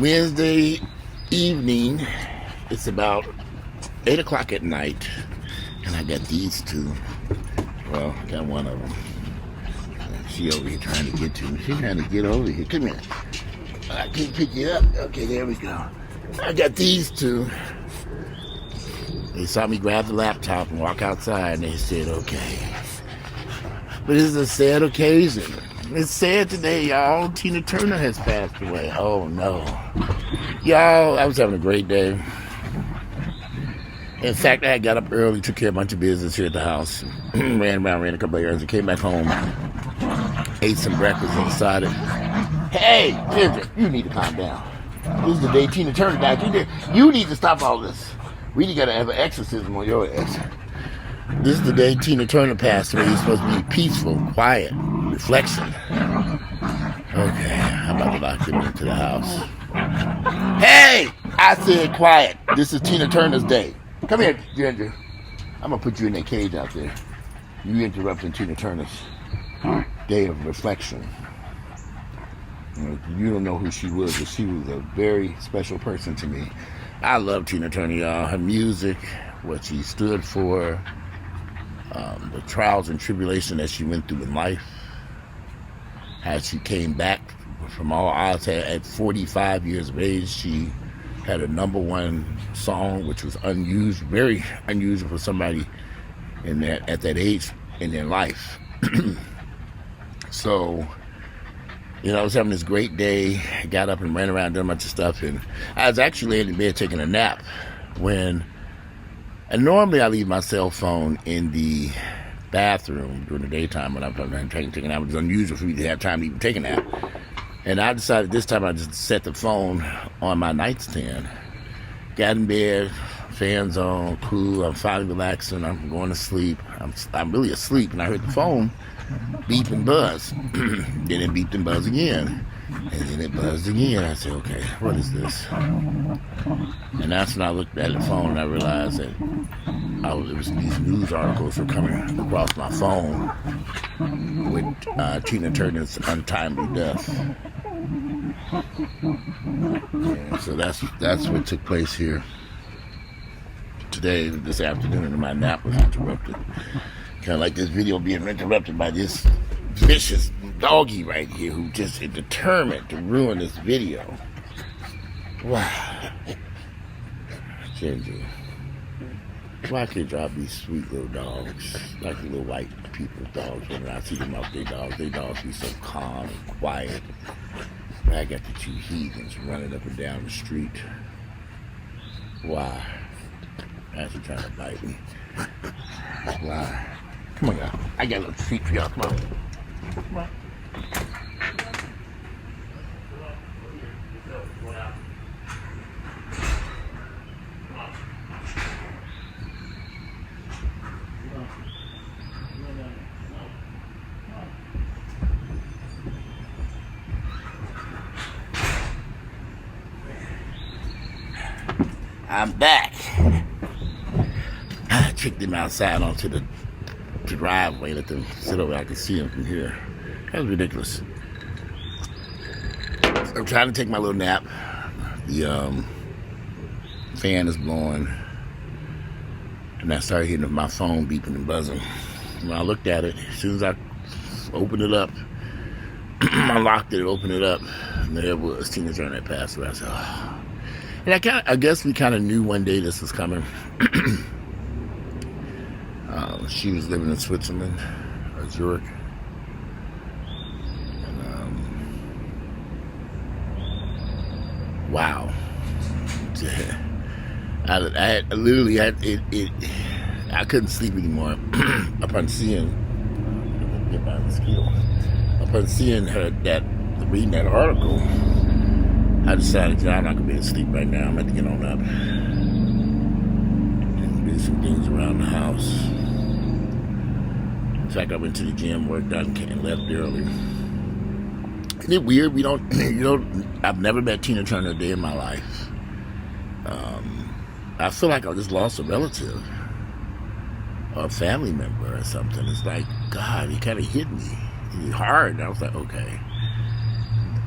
Wednesday evening. It's about 8 o'clock at night, and I got these two. Well, I got one of them. She over here trying to get to me. She's trying to get over here. Come here. I can't pick you up. Okay, there we go. I got these two. They saw me grab the laptop and walk outside, and they said, okay. But this is a sad occasion. It's sad today, y'all. Tina Turner has passed away. Oh, no. Y'all, I was having a great day. In fact, I got up early, took care of a bunch of business here at the house. ran a couple of errands, and came back home. Ate some breakfast and decided, hey, Ginger, you need to calm down. This is the day Tina Turner died. You need to stop all this. We got to have an exorcism on your ass. This is the day Tina Turner passed away. You're supposed to be peaceful, quiet, reflection. Okay, I'm about to lock them into the house. Hey! I said quiet. This is Tina Turner's day. Come here, Ginger. I'm going to put you in that cage out there. You interrupting Tina Turner's day of reflection. You don't know who she was, but she was a very special person to me. I love Tina Turner, y'all. Her music, what she stood for, the trials and tribulation that she went through in life, how she came back from all odds. At 45 years of age, she had a #1 song, which was unusual, very unusual for somebody at that age in their life. So, I was having this great day. I got up and ran around doing a bunch of stuff, and I was actually laying in bed taking a nap and normally I leave my cell phone in the bathroom during the daytime when I'm taking a nap. It's unusual for me to have time to even take a nap. And I decided this time I just set the phone on my nightstand. Got in bed, fans on, cool. I'm finally relaxing. I'm going to sleep. I'm really asleep, and I heard the phone beep and buzz. Then it beeped and buzzed again. And then it buzzed again. I said, okay, what is this? And that's when I looked at the phone and I realized that it was these news articles were coming across my phone with Tina Turner's untimely death. And so that's what took place here today, this afternoon, and my nap was interrupted. Kind of like this video being interrupted by this vicious doggy right here who just is determined to ruin this video. Wow. Ginger. Why can't y'all be sweet little dogs? Like the little white people's dogs. When I see them out, their dogs be so calm and quiet. But I got the two heathens running up and down the street. Why? Actually trying to bite me. Why? Come on, y'all. I got a little treat for y'all. Come on. Come on. I'm back. I took them outside onto the driveway, let them sit over. I could see them from here. That was ridiculous. I'm trying to take my little nap. The fan is blowing, and I started hearing my phone beeping and buzzing. When I looked at it, as soon as I opened it up, I locked it, opened it up, and there was Tina Turner that passed away. I said, oh. And I guess we kind of knew one day this was coming. She was living in Switzerland, or Zurich. And, wow. I couldn't sleep anymore upon seeing, reading that article. I decided, I'm not going to be able to sleep right now. I'm going to get on up and do some things around the house. In fact, I went to the gym, worked out, and left early. Isn't it weird? I've never met Tina Turner a day in my life. I feel like I just lost a relative or a family member or something. It's like, God, he kind of hit me hard. And I was like, okay.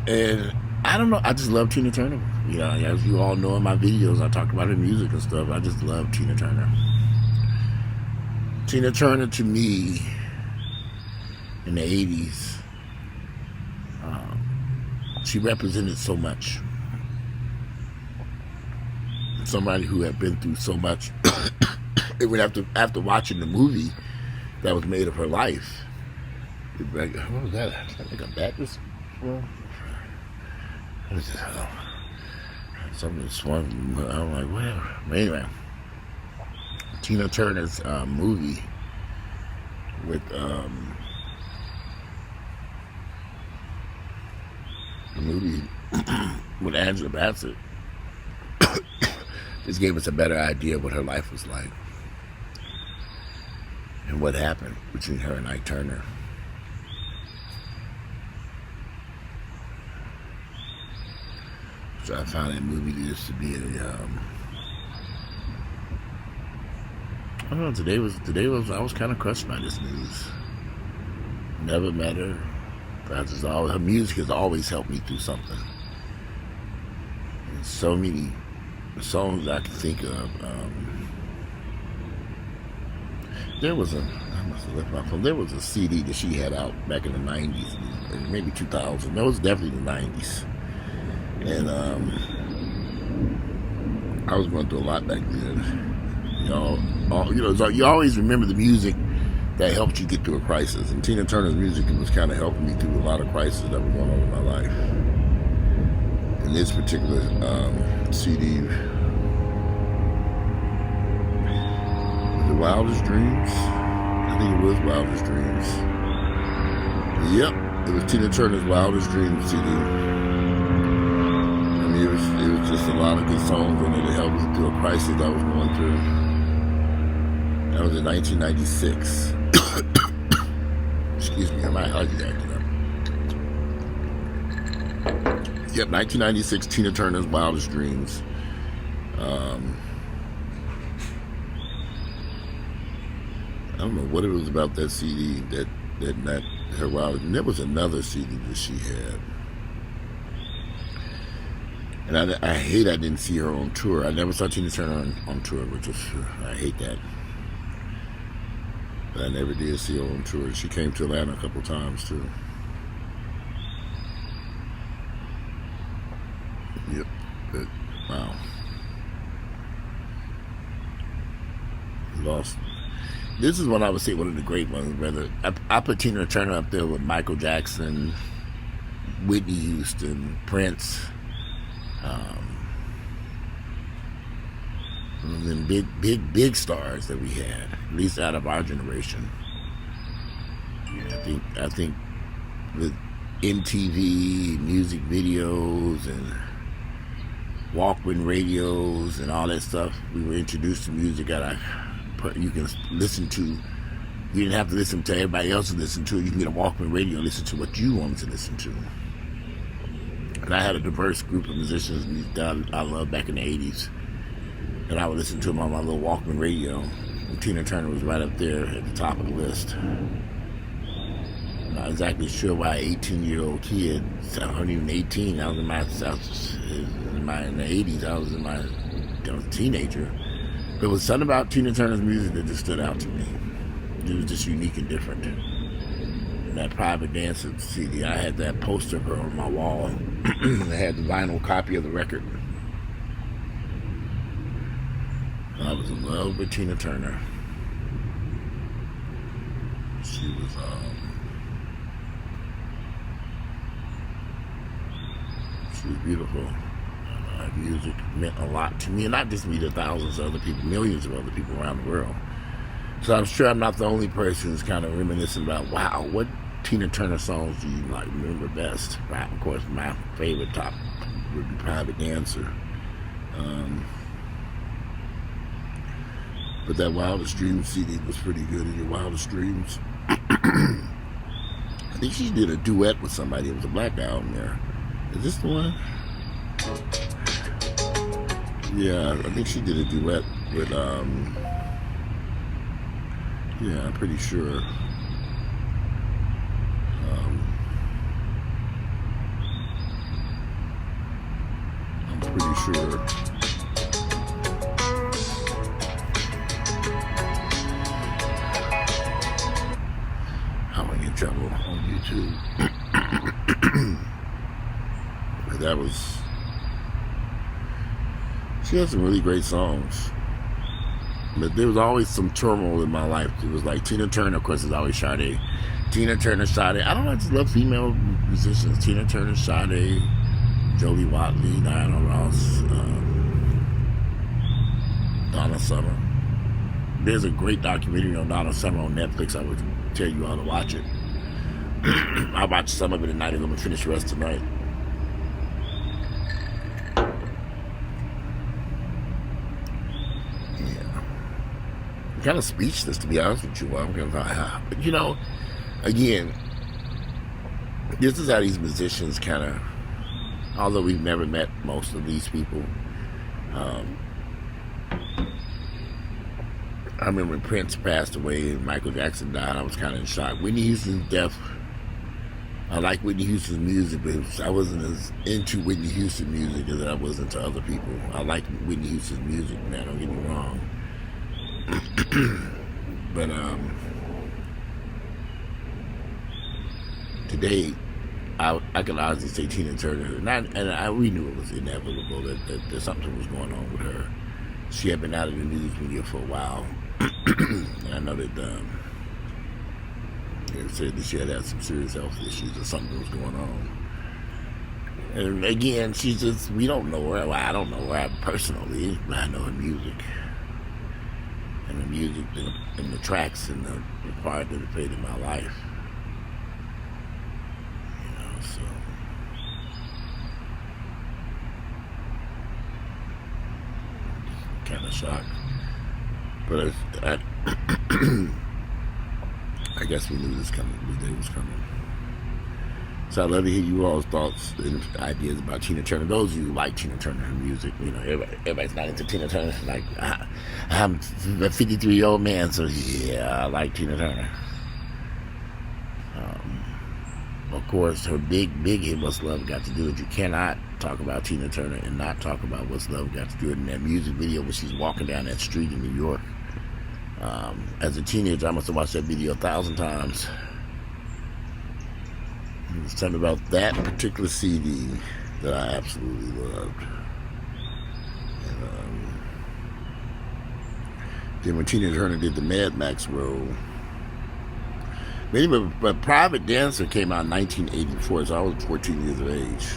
And I don't know. I just love Tina Turner. You know, as you all know in my videos, I talk about her music and stuff. I just love Tina Turner. Tina Turner to me in the 80s, she represented so much. Somebody who had been through so much. Even after watching the movie that was made of her life. What was that? I think a Baptist. What is it? Something swung. I'm like, whatever. But anyway, Tina Turner's movie with the movie with Angela Bassett just gave us a better idea of what her life was like and what happened between her and Ike Turner. So I found that movie just to be a I don't know, today was I was kind of crushed by this news. Never met her. Her music has always helped me through something. And so many songs I can think of. There was a CD that she had out back in the 90s, maybe 2000. That was definitely the 90s. And I was going through a lot back then. So you always remember the music that helped you get through a crisis. And Tina Turner's music was kind of helping me through a lot of crises that were going on in my life. In this particular CD, The Wildest Dreams. I think it was Wildest Dreams. Yep, it was Tina Turner's Wildest Dreams CD. I mean, it was just a lot of good songs in it that helped me through a crisis I was going through. That was in 1996. Excuse me, I might hug you acting up. Yep, 1996, Tina Turner's Wildest Dreams. I don't know what it was about that CD that her wildest. And there was another CD that she had, and I hate I didn't see her on tour. I never saw Tina Turner on tour, which was I hate that. But I never did see her on tour. She came to Atlanta a couple times too. Yep. But wow. Lost. This is what I would say one of the great ones, brother. I put Tina Turner up there with Michael Jackson, Whitney Houston, Prince, and then big stars that we had, at least out of our generation. I think with MTV, music videos, and Walkman radios, and all that stuff, we were introduced to music that you can listen to. You didn't have to listen to everybody else to listen to it. You can get a Walkman radio and listen to what you wanted to listen to. And I had a diverse group of musicians that I loved back in the 80s. And I would listen to them on my little Walkman radio. And Tina Turner was right up there at the top of the list. I'm not exactly sure why an 18-year-old kid, I wasn't even 18, I was in the 80s, I was a teenager. There was something about Tina Turner's music that just stood out to me. It was just unique and different. And that Private Dancer CD, I had that poster of her on my wall. I had the vinyl copy of the record. I was in love with Tina Turner. She was beautiful. Her music meant a lot to me, and not just me, to thousands of other people, millions of other people around the world. So I'm sure I'm not the only person who's kind of reminiscing about, wow, what Tina Turner songs do you remember best? Of course, my favorite top would be Private Dancer. But that Wildest Dreams CD was pretty good. In Your Wildest Dreams, I think she did a duet with somebody. It was a black guy on there. Is this the one? Yeah, I think she did a duet with, yeah, I'm pretty sure. pretty sure. I'm gonna get in trouble on YouTube. But that was. She had some really great songs. But there was always some turmoil in my life. It was like Tina Turner, of course, is always Sade. Tina Turner, Sade. I don't know, I just love female musicians. Tina Turner, Sade, Jodie Watley, Diana Ross, Donna Summer. There's a great documentary on Donna Summer on Netflix. I would tell you all to watch it. I'll watch some of it tonight. I'm going to finish the rest tonight. Kind of speechless, to be honest with you. But you know, again, this is how these musicians kind of, although we've never met most of these people, I remember when Prince passed away and Michael Jackson died, I was kind of in shock. Whitney Houston's death, I like Whitney Houston's music, but I wasn't as into Whitney Houston music as I was into other people. I like Whitney Houston's music, man, don't get me wrong. But today, I can honestly say Tina Turner, we knew it was inevitable that something was going on with her. She had been out of the news media for a while, and I know that they said that she had some serious health issues or something was going on. And again, we don't know her. Well, I don't know her personally, but I know her music. And the music and the tracks and the part that it played in my life. You know, so. Kind of shocked. But I guess we knew this day was coming. So I'd love to hear you all's thoughts and ideas about Tina Turner. Those of you who like Tina Turner, her music, you know, everybody's not into Tina Turner. Like, I'm a 53-year-old man, so yeah, I like Tina Turner. Of course, her big hit, What's Love Got to Do With It. You cannot talk about Tina Turner and not talk about What's Love Got to Do With It in that music video where she's walking down that street in New York. As a teenager, I must have watched that video 1,000 times. It's something about that particular CD that I absolutely loved. And, then when Tina Turner did the Mad Max role, but Private Dancer came out in 1984, so I was 14 years of age.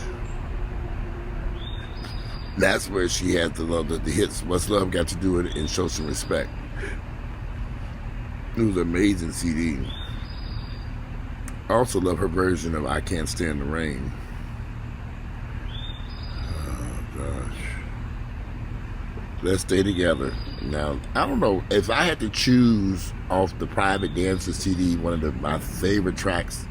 That's where she had the hits, What's Love Got to Do With It and Show Some Respect. It was an amazing CD. I also love her version of I Can't Stand the Rain. Oh, gosh. Let's Stay Together. Now, I don't know. If I had to choose off the Private Dancer CD, one of my favorite tracks,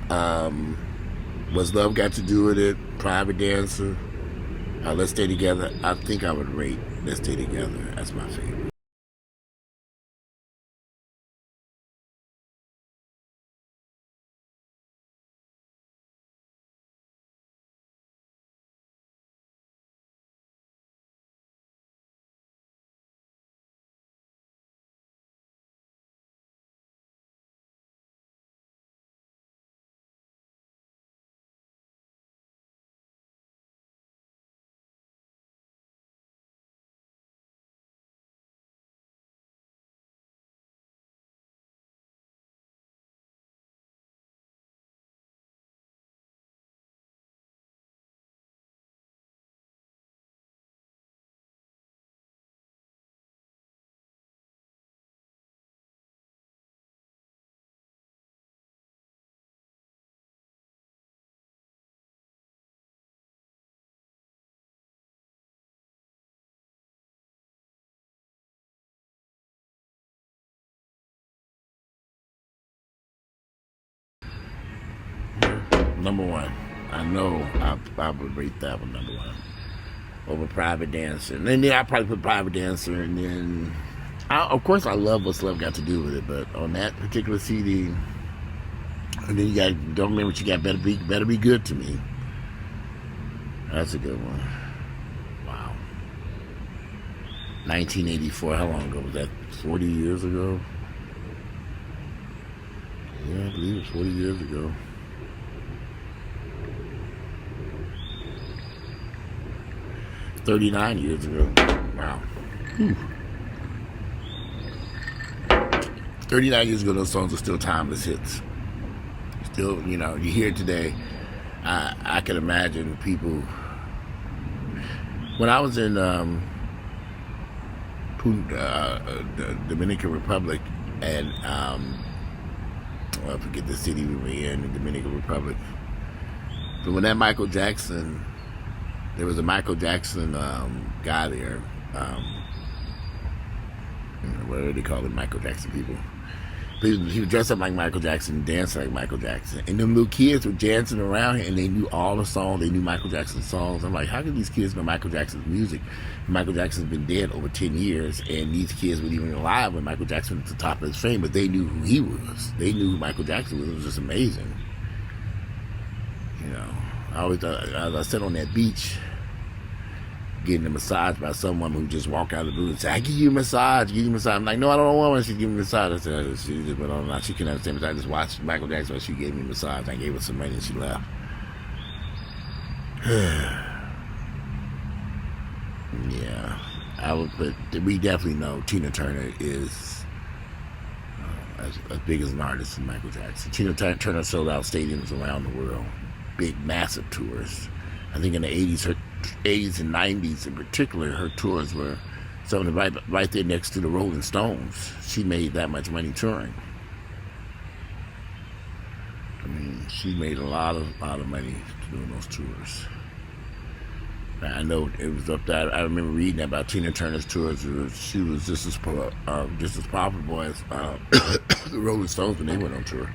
What's Love Got to Do With It, Private Dancer, Let's Stay Together, I think I would rate Let's Stay Together. That's my favorite. Number one. I know I would rate that one number one over Private Dancer. And then I probably put Private Dancer, and then of course I love What's Love Got to Do With It, but on that particular CD, and then you got Don't Remember What You Got, Better Be Good to Me. That's a good one. 1984. How long ago was that? 40 years ago? Yeah, I believe it's 40 years ago. 39 years ago. Wow. Whew. 39 years ago, those songs are still timeless hits. Still, you know, you hear it today. I can imagine people. When I was in the Dominican Republic, and I forget the city we were in the Dominican Republic. But when that Michael Jackson, there was a Michael Jackson guy there. What do they call it? Michael Jackson people. He was dressed up like Michael Jackson, dancing like Michael Jackson. And them little kids were dancing around him, and they knew all the songs. They knew Michael Jackson's songs. I'm like, how can these kids know Michael Jackson's music? Michael Jackson's been dead over 10 years, and these kids weren't even alive when Michael Jackson was at the top of his fame, but they knew who he was. They knew who Michael Jackson was. It was just amazing. You know, I always thought, as I sat on that beach, getting a massage by someone who just walked out of the booth and said, I give you a massage, give you a massage. I'm like, no, I don't want one. She give me a massage. I said, she just went on and on. She couldn't understand me. I just watched Michael Jackson, she gave me a massage. I gave her some money and she left. Yeah. But we definitely know Tina Turner is as big as an artist as Michael Jackson. Tina Turner sold out stadiums around the world. Big, massive tours. I think in the 80s and 90s in particular, her tours were something right there next to the Rolling Stones. She made that much money touring. I mean, she made a lot of money doing those tours. I know it was up there. I remember reading about Tina Turner's tours. She was just as profitable as the Rolling Stones when they went on tour.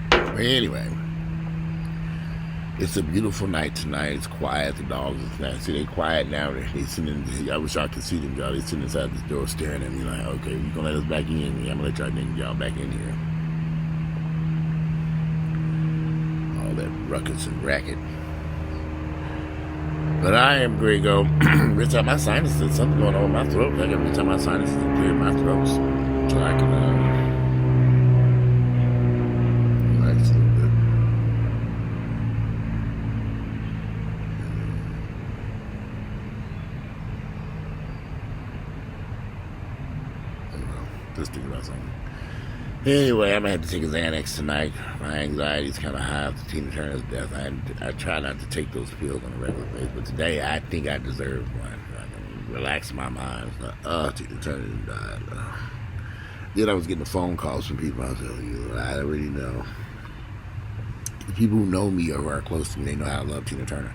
But anyway. It's a beautiful night tonight. It's quiet. The dogs are see they quiet now. They sitting. I wish I could see them, y'all. They sitting inside this door staring at me like, okay, you gonna let us back in? Yeah, I'm gonna let y'all back in here. All that ruckus and racket. But I am Grego. Every time my sinuses, something going on with my throat. Like every time my sinuses clear my throat, so I can relax a little bit. Just thinking about something. Anyway, I'm gonna have to take a Xanax tonight. My anxiety's kind of high after Tina Turner's death. I try not to take those pills on a regular basis, but today I think I deserve one. I can relax my mind. Tina Turner died. Then I was getting phone calls from people. I was like, I already know. The people who know me or who are close to me, they know how I love Tina Turner.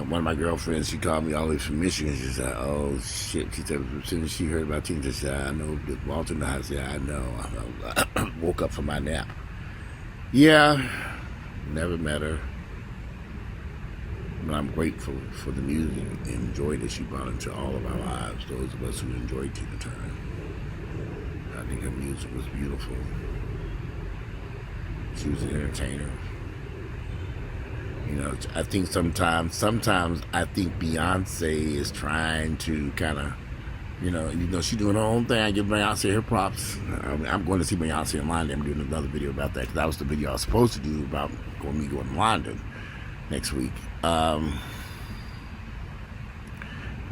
One of my girlfriends, she called me all the way from Michigan. She said, oh, shit. She said, as soon as she heard about Tina, she said, I know that Walter knows. I said, I know. I woke up from my nap. Yeah, never met her. But I'm grateful for the music and joy that she brought into all of our lives, those of us who enjoyed Tina Turner. I think her music was beautiful. She was an entertainer. You know, I think sometimes I think Beyonce is trying to kind of, you know, she's doing her own thing. I give Beyonce her props. I'm going to see Beyonce in London. I'm doing another video about that because that was the video I was supposed to do about me going to London next week. I'm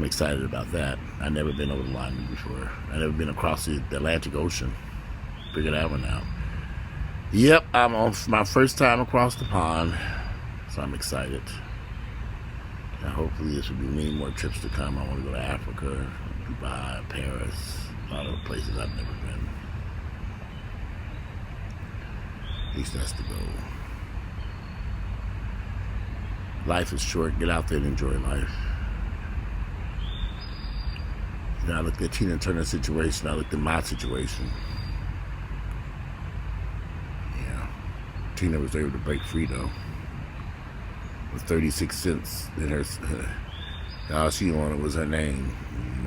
excited about that. I've never been over to London before. I've never been across the Atlantic Ocean. Figured that one out. Yep, I'm on my first time across the pond. So I'm excited. And hopefully this will be many more trips to come. I want to go to Africa, Dubai, Paris, a lot of places I've never been. At least that's the goal. Life is short. Get out there and enjoy life. You know, I looked at Tina Turner's situation. I looked at my situation. Yeah. Tina was able to break free though. With 36 cents in her, all she wanted was her name.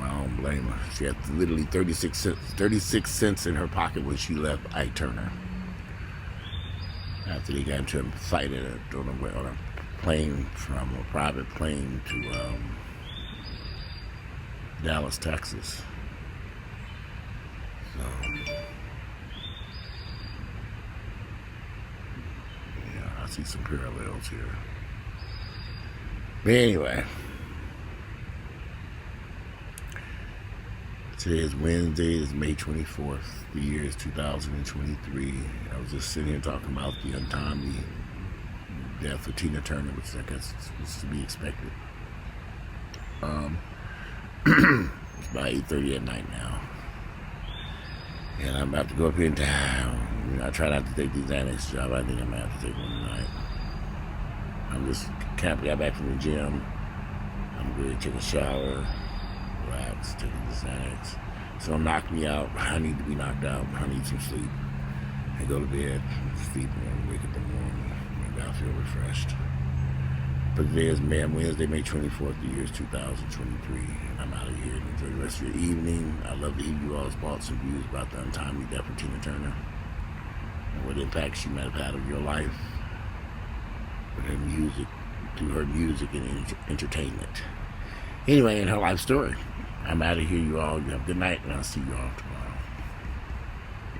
I don't blame her. She had literally 36 cents in her pocket when she left Ike Turner. After they got into a fight on a plane, from a private plane to Dallas, Texas. So, yeah, I see some parallels here. But anyway, today is Wednesday, it's May 24th. The year is 2023. I was just sitting here talking about the untimely death of Tina Turner, which I guess was to be expected. It's about 8:30 at night now. And I'm about to go up here in town. You know, I try not to take these Xanax jobs. I think I'm going to have to take one tonight. I'm just got back from the gym. I'm going to take a shower, relax, take the Xanax. So don't knock me out. I need to be knocked out. I need some sleep. And go to bed, sleep, and wake up in the morning. Maybe I'll feel refreshed. But today is Wednesday, May 24th. The year is 2023. And I'm out of here. Enjoy the rest of your evening. I'd love to hear you all's thoughts and views about the untimely death of Tina Turner and what impact she might have had on your life with her music, through her music and entertainment. Anyway, in her life story. I'm out of here, you all. You have a good night, and I'll see you all tomorrow.